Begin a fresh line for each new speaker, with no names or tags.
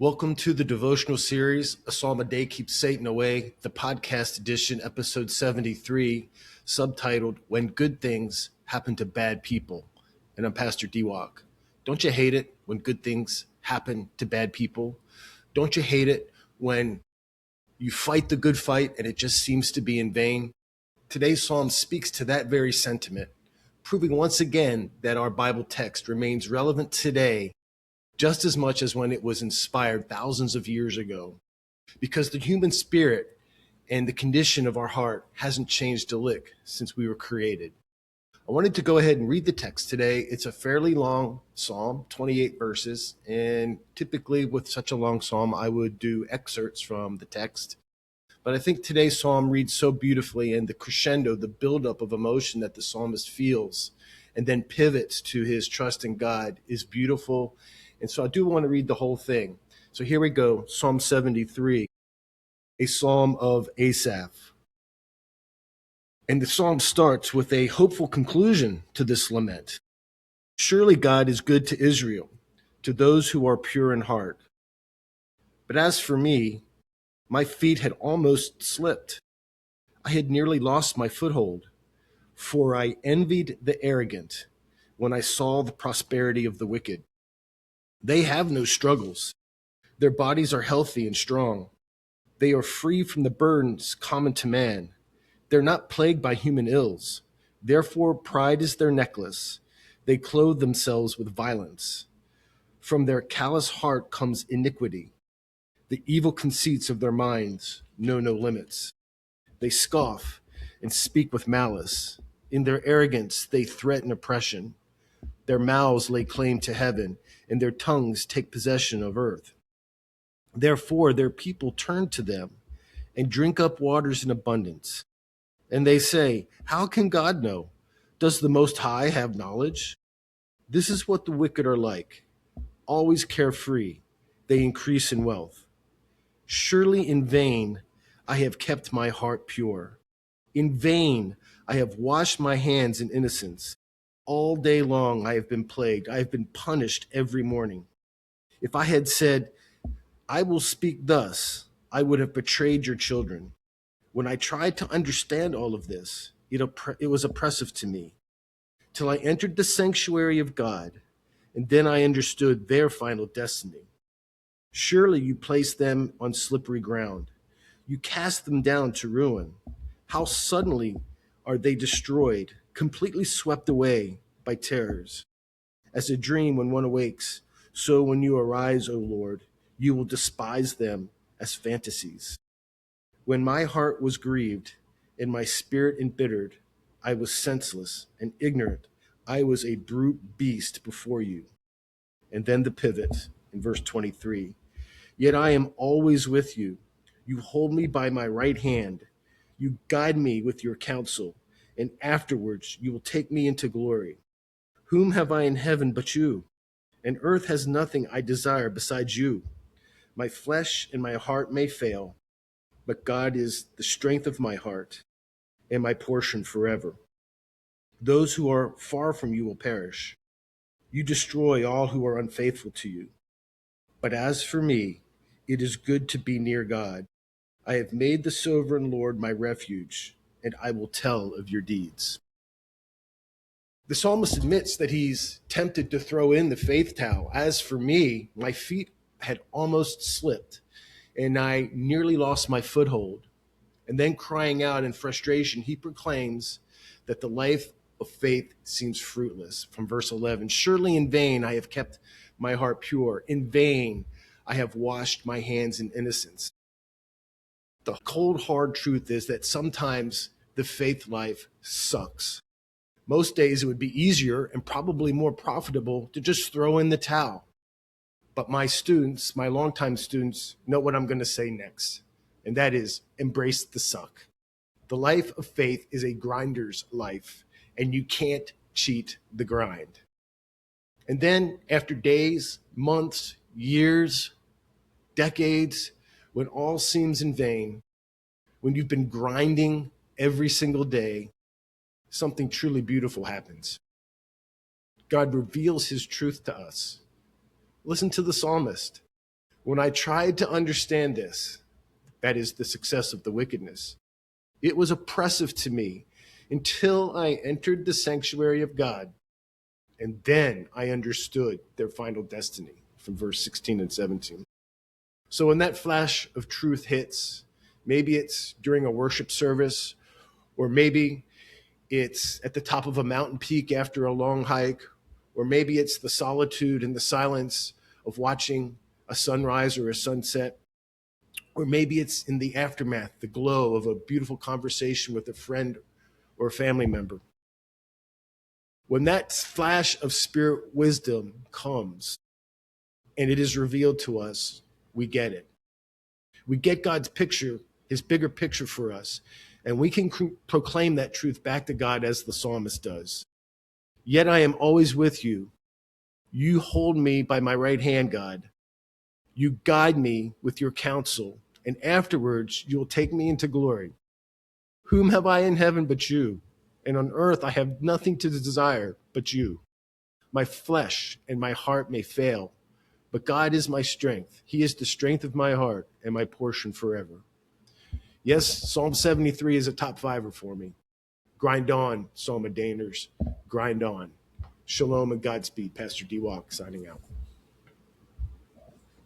Welcome to the devotional series, A Psalm a Day Keeps Satan Away, the podcast edition, episode 73, subtitled When Good Things Happen to Bad People. And I'm Pastor D-Walk. Don't you hate it when good things happen to bad people? Don't you hate it when you fight the good fight and it just seems to be in vain? Today's psalm speaks to that very sentiment, proving once again that our Bible text remains relevant today just as much as when it was inspired thousands of years ago, because the human spirit and the condition of our heart hasn't changed a lick since we were created. I wanted to go ahead and read the text today. It's a fairly long psalm, 28 verses, and typically with such a long psalm, I would do excerpts from the text. But I think today's psalm reads so beautifully, and the crescendo, the buildup of emotion that the psalmist feels, and then pivots to his trust in God is beautiful. And so I do want to read the whole thing. So here we go, Psalm 73, a psalm of Asaph. And the psalm starts with a hopeful conclusion to this lament. Surely God is good to Israel, to those who are pure in heart. But as for me, my feet had almost slipped. I had nearly lost my foothold, for I envied the arrogant when I saw the prosperity of the wicked. They have no struggles. Their bodies are healthy and strong. They are free from the burdens common to man. They're not plagued by human ills. Therefore, pride is their necklace. They clothe themselves with violence. From their callous heart comes iniquity. The evil conceits of their minds know no limits. They scoff and speak with malice. In their arrogance, they threaten oppression. Their mouths lay claim to heaven, and their tongues take possession of earth. Therefore, their people turn to them and drink up waters in abundance. And they say, how can God know? Does the Most High have knowledge? This is what the wicked are like, always carefree. They increase in wealth. Surely in vain I have kept my heart pure. In vain I have washed my hands in innocence. All day long I have been plagued. I have been punished every morning. If I had said, I will speak thus, I would have betrayed your children. When I tried to understand all of this, it was oppressive to me, till I entered the sanctuary of God, and then I understood their final destiny. Surely you place them on slippery ground. You cast them down to ruin. How suddenly are they destroyed, completely swept away by terrors. As a dream when one awakes, so when you arise, O Lord, you will despise them as fantasies. When my heart was grieved and my spirit embittered, I was senseless and ignorant. I was a brute beast before you. And then the pivot in verse 23. Yet I am always with you. You hold me by my right hand. You guide me with your counsel, and afterwards you will take me into glory. Whom have I in heaven but you? And earth has nothing I desire besides you. My flesh and my heart may fail, but God is the strength of my heart and my portion forever. Those who are far from you will perish. You destroy all who are unfaithful to you. But as for me, it is good to be near God. I have made the sovereign Lord my refuge, and I will tell of your deeds. The psalmist admits that he's tempted to throw in the faith towel. As for me, my feet had almost slipped, and I nearly lost my foothold. And then crying out in frustration, he proclaims that the life of faith seems fruitless. From verse 11, surely in vain I have kept my heart pure. In vain I have washed my hands in innocence. The cold, hard truth is that sometimes the faith life sucks. Most days it would be easier and probably more profitable to just throw in the towel. But my students, my longtime students, know what I'm going to say next, and that is embrace the suck. The life of faith is a grinder's life, and you can't cheat the grind. And then after days, months, years, decades, when all seems in vain, when you've been grinding every single day, something truly beautiful happens. God reveals his truth to us. Listen to the psalmist. When I tried to understand this, that is the success of the wickedness, it was oppressive to me until I entered the sanctuary of God. And then I understood their final destiny from verse 16 and 17. So when that flash of truth hits, maybe it's during a worship service, or maybe it's at the top of a mountain peak after a long hike, or maybe it's the solitude and the silence of watching a sunrise or a sunset, or maybe it's in the aftermath, the glow of a beautiful conversation with a friend or a family member. When that flash of spirit wisdom comes and it is revealed to us, we get it. We get God's picture, his bigger picture for us, and we can proclaim that truth back to God as the psalmist does. Yet I am always with you. You hold me by my right hand, God. You guide me with your counsel, and afterwards you will take me into glory. Whom have I in heaven but you? And on earth I have nothing to desire but you. My flesh and my heart may fail, but God is my strength. He is the strength of my heart and my portion forever. Yes, Psalm 73 is a top fiver for me. Grind on, Psalm Psalmadainers. Grind on. Shalom and Godspeed. Pastor D. Walk signing out.